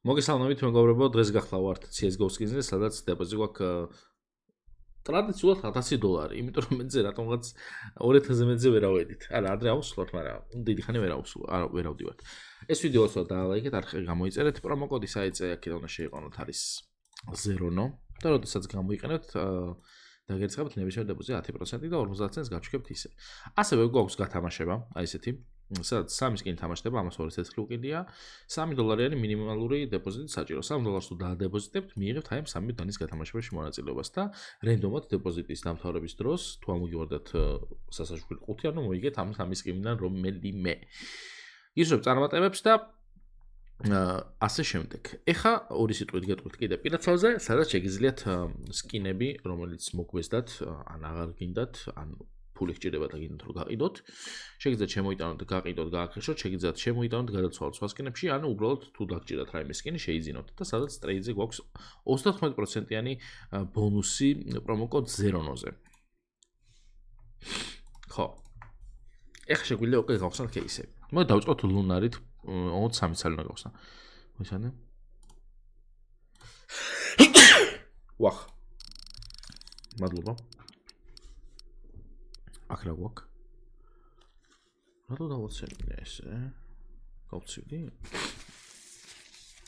მოგესალმებით მეგობრებო, დღეს გახლავართ CS:GO-ს კინზე, სადაც დეპოზიტი გვაქვს ტრადიციულად $1000, იმიტომ რომ მეძე რატომღაც 2000-ზე მეძე ვერ ავედით. არა, ადრე ავუსვლოთ, მაგრამ დიდი ხანი ვერ ავდივართ. ეს ვიდეო ასვლა დაალაიქეთ, არხი გამოიწერეთ, პრომოკოდი საიტზე აქეთ უნდა შეიყვანოთ არის ZERONO და როდესაც გამოიყენებთ დაგერცხებთ ნებისმიერ დეპოზიტზე 10% და 50 ცენტს გაჩვენებთ ისე. ასევე გვაქვს გათამაშება, აი ესეთი სადაც 3 სკინი თამაშდება, ამას 2 ცეცხლი უკიდია, $3 მინიმალური დეპოზიტი საჭირო. $3 თუ დაადეპოზიტებთ, მიიღებთ აი ამ 3 დონის გათამაშებაში მონაწილეობას და რენდომად დეპოზიტის დამთავრების დროს, თუ ამოგივარდათ სასაშუალო 5, ანუ მოიგეთ ამ 3 სკინიდან რომელიმე. ისევ წარმატებებს და ასე შემდეგ. ეხა ორი სიტყვით გეტყვით კიდე პირაცალზე, სადაც შეგიძლიათ სკინები, რომელიც მოგვესდათ, ან აღარ გინდათ, ან ფული გჭირდება და გინდათ რომ გაყიდოთ. შეგიძლიათ შემოიტანოთ, გაყიდოთ, გააქრეშოთ, შეგიძლიათ შემოიტანოთ, გადაცვალოთ სხვა სკინებში, ანუ უბრალოდ თუ დაგჭირდათ რაიმე სკინი, შეიძინოთ და სადაც ტრეიდზე გვაქვს 99%-იანი ბონუსი პრომოკოდ ZERONO-ზე. ხო. ეხლა შეგვიძლია უკვე გავხსნათ кейსები. მოდი დავიწყოთ ლუნარით 23 წელი უნდა გავხსნა. მოიცანე? ვახ. მადლობა. აქ რა გვაქვს? რატო დავაცემინე ესე? გავცივდი?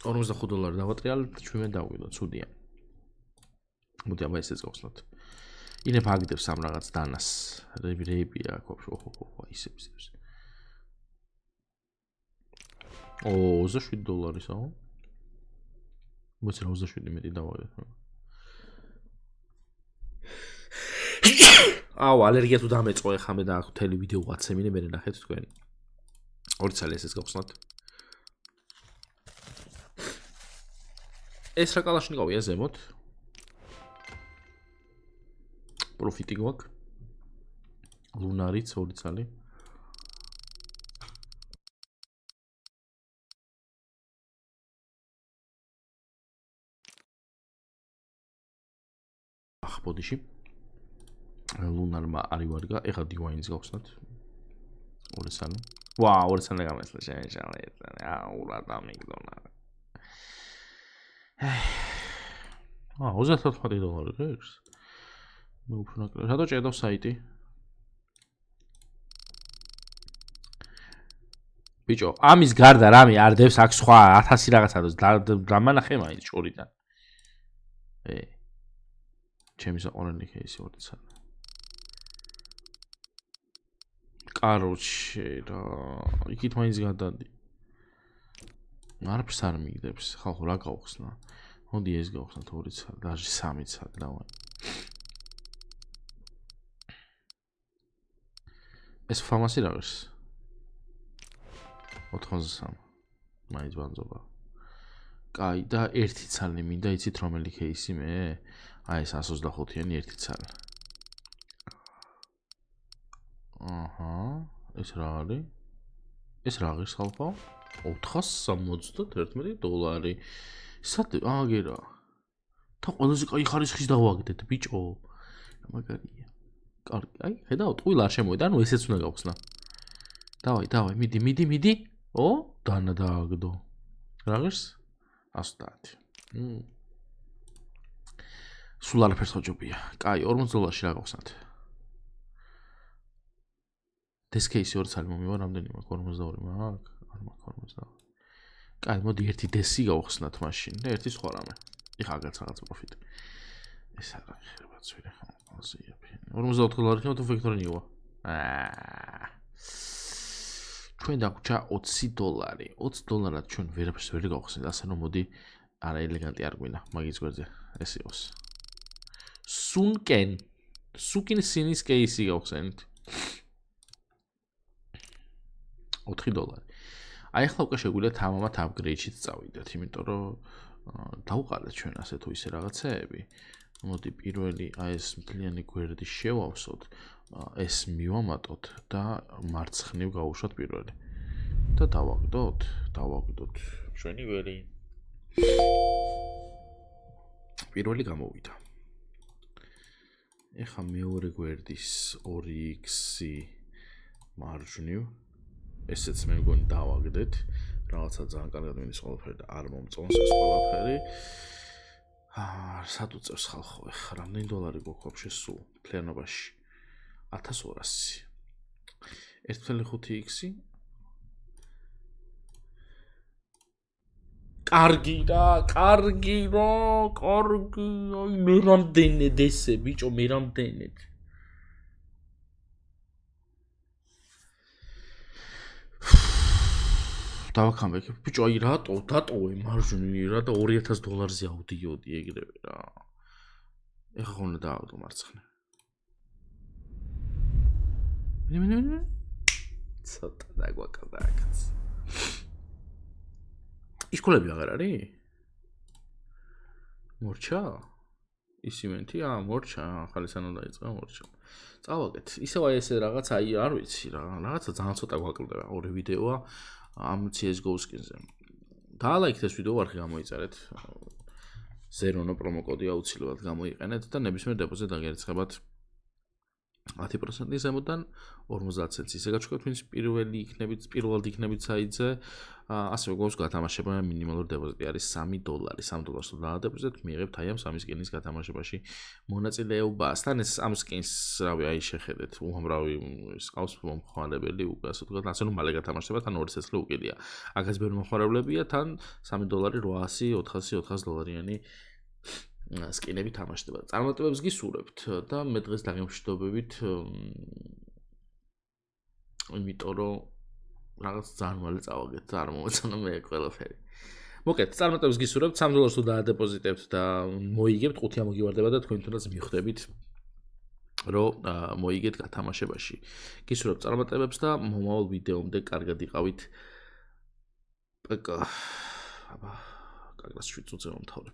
$45 დავატრიალებ და ჩვენ დავიდო, ცუდია. მოდი აბა ესეც გავხსნათ. ინებ აგდებს ამ რაღაც დანას. რეიბი აქ ვაფშე, ისებს. $27-ისა. მოიცა 27 მეტი დავაგეთ. აუ, ალერგია თუ დამეწყო ეხლა მე და აქ მთელი ვიდეო ვაცემინე, მე ნახეთ თქვენ. 2 წელი ესეც გავხსნათ. ეს რა კალაშნიკოვია ზემოთ? პროფიტი გვაქვს. ლუნარიც 2 წელი. ბოდიში ლუნარმა არი ვარგა, ეხა დივაინს გავხსნათ. 2 წელი. ვაუ, 2 წელი გამესლა შეშალეთ. აუ, რა დამიგდონა. $34 ღირს. მე უფრო ნაკლები. რატო ჭედავს საიტი? ბიჭო, ამის გარდა რამე არ დევს აქ სხვა 1000 რაღაცა დამანახე მაინც ჭორიდან. ჩემი საყვარელი кейსი 2 წელი. კაროჩე რა, იქით მაინც გადადი. არაფერს არ მიგდებს. ხალხო რა გავხსნა? მოდი ეს გავხსნათ 2 წელი, დაჟე 3 წელი დავაი. ეს ფამასი რა არის? 83. მაინც ბანძობა. კაი და 1 წელი მინდა, იცით რომელი кейსი მე? აი ეს 125-იანი 1 წელი. ეს რა არის? ეს რა არის ხალხო? $471. სად აგერა? თა ყველაზე კაი ხარისხის დავაგდეთ, ბიჭო. მაგარია. კარგი, აი, ხედავთ, ყველა არ შემოვიდა, ანუ ესეც უნდა გავხსნა. დავაი, მიდი. დანა დააგდო. რა ღირს? 130. სულ არაფერს ხოჭობია. კაი, $40-ში რა გავხსნათ? ეს кейსი 2 წელი მომივა, რამდენი მაქვს? 42 მაქვს? არ მაქვს 42. კაი, მოდი 1 დესი გავხსნათ მაშინ და 1 სხვა რამე. ეხლა რაღაც პროფიტი. ეს არა ხება ცვირე ხომ, ყველაზე იაფი. $44 თუ ფექტორი ნიშნა. ჩვენ დაგვრჩა $20. $20 ჩვენ ვერაფერს ვერ გავხსნით, ასე რომ მოდი არა ელეგანტი არ გვინდა, მაგის გვერდზე ეს იყოს. სუკინ სინის кейსი გავხსენით. $4. აი ახლა უკვე შეგვიძლია თამამად აპგრეიდშიც წავიდეთ, იმიტომ რომ დავყარეთ ჩვენ ასე თუ ისე რაღაცეები. მოდი პირველი აი ეს მთლიანი გვერდი შევავსოთ, ეს მივამატოთ და მარცხნივ გავუშვათ პირველი. და დავაგდოთ. ჩვენი ვერი. პირველი გამოვიდა. ეხა მეორე გვერდის 2x მარჯვნივ ესეც მე მგონი დავაგდეთ, რაღაცა ძალიან კარგად მიდის ყველაფერი და არ მომწონს ეს ყველაფერი. სად უწევს ხალხო ეხლა რამდენი დოლარი გვაქვს вообще სულ მთლიანობაში 1200 1.5x კარგი რა აი მე რამდენად ესე ბიჭო მე რამდენად დავაქამბე ბიჭო აი რატო დატოვე მარჯვნივ რა და $2000 ავდიოდი ეგრევე რა ეხლა ხომ უნდა დავადო მარცხნე მე ცოტა დაგვაკდა აქაც ისკოლები აღარ არის? მორჩა? ისიმენთი? მორჩა, ხალისანო დაიწყო მორჩა. წავაგეთ. ისევ აი ესე რაღაც აი არ ვიცი რა, რაღაცა ძალიან ცოტა გვაკლდება. ორი ვიდეოა ამ CS:GO სკინზე. დაალაიქეთ ეს ვიდეო არხი გამოიწერეთ. ზერონო პრომო კოდი აუცილებლად გამოიყენეთ და ნებისმიერ დებოზე დაგერიცხებათ 10% ზემოდან 50 ცენტს. ისე გაჩვენოთ, ვინც პირველად იქნებით საიტზე, ასევე გვაქვს გათამაშება მინიმალური დებოზიტი არის $3. $3 თუ დაადებოზეთ, მიიღებთ აი ამ სამი სკინის გათამაშებაში მონაწილეობას. თან ეს ამ სკინს, რავი, აი შეხედეთ, უამრავი სკავს მომხმარებელი უკვე ასე ვთქვათ, ასე რომ მალე გათამაშება, თან 2 წელი უკიდია. აქაც ბევრი მომხმარებლებია, თან $3, 800, 400, $400-იანი სკინები თამაშდება. წარმატებებს გისურვებთ და მე დღეს დაგემშვიდობებით იმიტომ რომ რაღაც ძალიან მალე წავაგეთ და არ მომეწონა მე ყველაფერი. მოკეთ, წარმატებებს გისურვებთ, $3 თუ დაადებოზიტებთ და მოიგებთ, 5 ამოგივარდება და თქვენ თუნდაც მიხვდებით რომ მოიგეთ გათამაშებაში. გისურვებთ წარმატებებს და მომავალ ვიდეომდე კარგად იყავით. აბა, კარგად 7 წუთზე მომთავრე.